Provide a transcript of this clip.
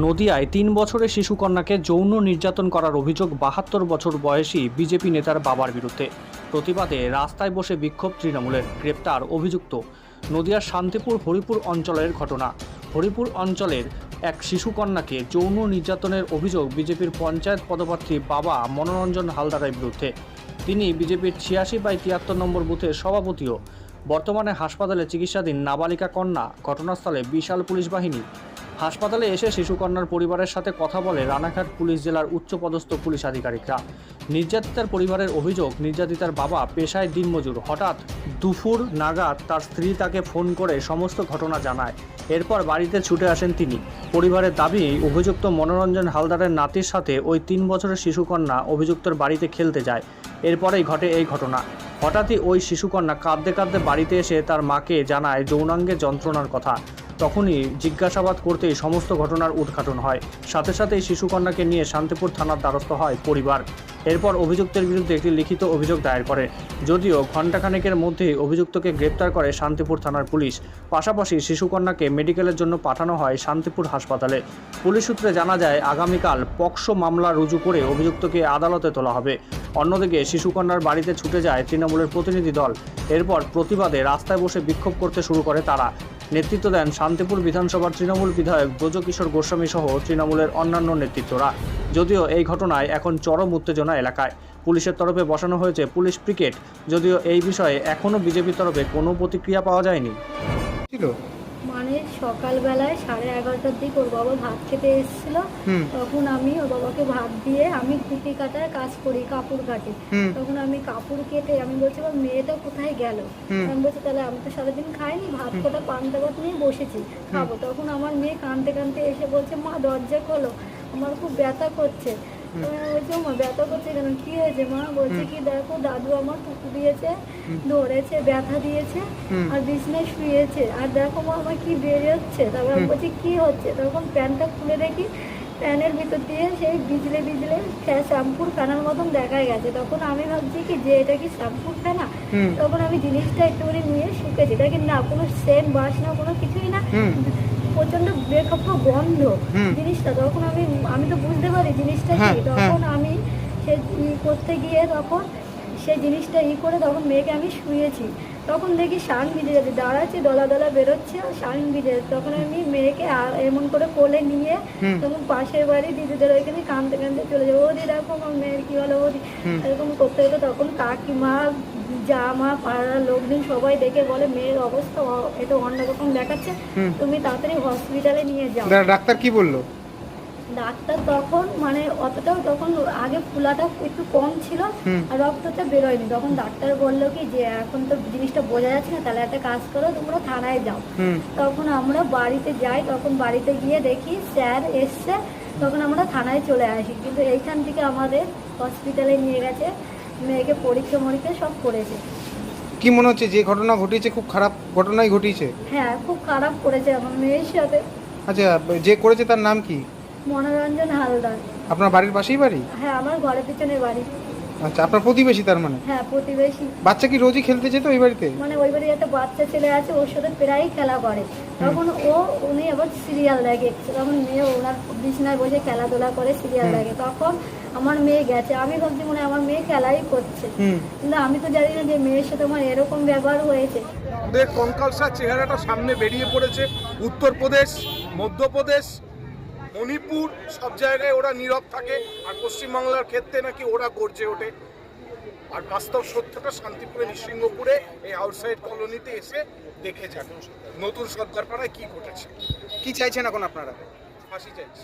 নদিয়ায় ৩ বছরের শিশুকন্যাকে যৌন নির্যাতন করার অভিযোগ ৭২ বছর বয়সী বিজেপি নেতার বাবার বিরুদ্ধে। প্রতিবাদে রাস্তায় বসে বিক্ষোভ তৃণমূলের। গ্রেপ্তার অভিযুক্ত। নদিয়ার শান্তিপুর হরিপুর অঞ্চলের ঘটনা। হরিপুর অঞ্চলের এক শিশুকন্যাকে যৌন নির্যাতনের অভিযোগ বিজেপির পঞ্চায়েত পদপ্রার্থী বাবা মনোরঞ্জন হালদারের বিরুদ্ধে। তিনি বিজেপির ৮৬/৭৩ নম্বর বুথের সভাপতিও। বর্তমানে হাসপাতালে চিকিৎসাধীন নাবালিকা কন্যা। ঘটনাস্থলে বিশাল পুলিশ বাহিনী। হাসপাতালে এসে শিশুকন্যার পরিবারের সাথে কথা বলে রানাঘাট পুলিশ জেলার উচ্চপদস্থ পুলিশ আধিকারিকরা। নির্যাতিতার পরিবারের অভিযোগ, নির্যাতিতার বাবা পেশায় দিনমজুর। হঠাৎ দুপুর নাগাদ তার স্ত্রী তাকে ফোন করে সমস্ত ঘটনা জানায়। এরপর বাড়িতে ছুটে আসেন তিনি। পরিবারের দাবি, অভিযুক্ত মনোরঞ্জন হালদারের নাতির সাথে ওই ৩ বছরের শিশুকন্যা অভিযুক্তর বাড়িতে খেলতে যায়। এরপরেই ঘটে এই ঘটনা। হঠাৎই ওই শিশুকন্যা কাঁদতে কাঁদতে বাড়িতে এসে তার মাকে জানায় যৌনাঙ্গের যন্ত্রণার কথা। তখনই জিজ্ঞাসাবাদ করতেই সমস্ত ঘটনার উদ্ঘাটন হয়। সাথে সাথেই শিশুকন্যাকে নিয়ে শান্তিপুর থানার দ্বারস্থ হয় পরিবার। এরপর অভিযুক্তের বিরুদ্ধে একটি লিখিত অভিযোগ দায়ের করে। যদিও ঘণ্টাখানেকের মধ্যেই অভিযুক্তকে গ্রেপ্তার করে শান্তিপুর থানার পুলিশ। পাশাপাশি শিশুকন্যাকে মেডিকেলের জন্য পাঠানো হয় শান্তিপুর হাসপাতালে। পুলিশ সূত্রে জানা যায়, আগামীকাল পক্সো মামলা রুজু করে অভিযুক্তকে আদালতে তোলা হবে। অন্যদিকে শিশুকন্যার বাড়িতে ছুটে যায় তৃণমূলের প্রতিনিধি দল। এরপর প্রতিবাদে রাস্তায় বসে বিক্ষোভ করতে শুরু করে তারা। নেতৃত্ব দেন শান্তিপুর বিধানসভার তৃণমূল বিধায়ক ব্রজকিশোর গোস্বামী সহ তৃণমূলের অন্যান্য নেতৃত্বরা। যদিও এই ঘটনায় এখন চরম উত্তেজনা এলাকায়। পুলিশের তরফে বসানো হয়েছে পুলিশ পিকেট। যদিও এই বিষয়ে এখনও বিজেপির তরফে কোনো প্রতিক্রিয়া পাওয়া যায়নি। মানে সকালবেলায় 11:30টার দিকে ওর বাবা ভাত খেতে এসেছিল। তখন আমি ওর বাবাকে ভাত দিয়ে, আমি কুটি কাটার কাজ করি, কাপড় কাটি। তখন আমি কাপড় কেটে আমি বলছি, মেয়েটা কোথায় গেল? আমি বলছি, তাহলে আমি তো সারাদিন খাইনি, ভাত কটা পান্তা ভাত নিয়ে বসেছি খাবো। তখন আমার মেয়ে কাঁদতে কাঁদতে এসে বলছে, মা দরজা খোলো, আমার খুব ব্যথা করছে। বলছি, মা ব্যথা করছে কেন, কি হয়েছে মা? বলছে কি, দেখো দাদু আমার টুকু দিয়েছে, ধরেছে, ব্যথা দিয়েছে, আর বিছনায় শুয়েছে, আর দেখো মা আমার কি বেরোচ্ছে। তারপর আমি বলছি কি হচ্ছে? তখন প্যান্টটা খুলে দেখি, প্যানের ভিতর দিয়ে সেই বিজলে বিজলে শ্যাম্পুর ফেনার মতন দেখা গেছে। তখন আমি ভাবছি কি যে এটা কি শ্যাম্পুর ফেনা? তখন আমি জিনিসটা একটুখানি নিয়ে শুকেছি, দেখি না কোনো সেন্ট বাসনা কোনো কিছুই না, প্রচন্ড বেখাপ্পা গন্ধ জিনিসটা। তখন আমি তো বুঝতে পারি জিনিসটা কি। তখন আমি সে করতে গিয়ে তখন সেই জিনিসটা করে তখন মেয়েকে আমি শুয়েছি। তখন দেখি শান ভিজে যাচ্ছে, দাঁড়াচ্ছে, দলা দলা বেরোচ্ছে, আর শান ভিজে যাচ্ছে। তখন আমি মেয়েকে এমন করে কোলে নিয়ে তখন পাশের বাড়ি দিদিদের ওইখানে কাঁদতে কাঁদতে চলে যাবো, ওদি দেখো আমার মেয়ের কি হলো ওদি, এরকম করতে করতে তখন কাকিমা, জামা, পাড়ার লোকজন সবাই দেখে বলে মেয়ের অবস্থা এটা অন্যরকম দেখাচ্ছে, তুমি তাড়াতাড়ি হসপিটালে নিয়ে যাও। ডাক্তার কি বললো? ডাক্তার তখন মানে অতটাও, তখন আগে ফুলাটা একটু কম ছিল আর রক্তটা বেরোয়নি। তখন ডাক্তার বললো কি যে এখন তো জিনিসটা বোঝা যাচ্ছে না, তাহলে একটা কাজ করো, তোমরা থানায় যাও। তখন আমরা বাড়িতে যাই, তখন বাড়িতে গিয়ে দেখি স্যার এসছে, তখন আমরা থানায় চলে আসি। কিন্তু এইখান থেকে আমাদের হসপিটালে নিয়ে গেছে, মেয়েকে পরীক্ষা মরীক্ষা সব করেছে। কি মনে হচ্ছে যে ঘটনা ঘটিয়েছে খুব খারাপ ঘটনাই ঘটিয়েছে? হ্যাঁ, খুব খারাপ করেছে আমার মেয়ের সাথে। আচ্ছা, যে করেছে তার নাম কি? মনোরঞ্জন হালদার। আপনার বাড়ির পাশেই বাড়ি? হ্যাঁ, আমার ঘরের পিছনে বাড়ি। আচ্ছা, আপনার প্রতিবেশী তার মানে? হ্যাঁ, প্রতিবেশী। বাচ্চা কি রোজই খেলতে যেত ওই বাড়িতে? মানে ওই বাড়ির একটা বাচ্চা ছেলে আছে, ওর সাথে প্রায়ই খেলা করে। তখন উনি আবার সিরিয়াল দেখে, তখন মেয়ে ওনার বিছানায় বসে খেলাধুলা করে, সিরিয়াল দেখে। তখন আমার মেয়ে গেছে, আমি ভাবছি মনে আমার মেয়ে খেলাই করছে, কিন্তু আমি তো জানি না যে মেয়ের সাথে আমার এরকম ব্যবহার হয়েছে। ওদের কঙ্কালসার চেহারাটা সামনে বেরিয়ে পড়েছে। উত্তরপ্রদেশ, মধ্যপ্রদেশ, মণিপুর সব জায়গায় ওরা নীরব থাকে, আর পশ্চিমবাংলার ক্ষেত্রে নাকি ওরা গর্জে ওঠে। আর বাস্তব সত্যটা শান্তিপুরে, নৃসিংহপুরে, এই আউটসাইড কলোনিতে এসে দেখে যান নতুন সর্দারপাড়ায় কি ঘটেছে। কি চাইছেন এখন আপনারা? ফাঁসি চাইছে।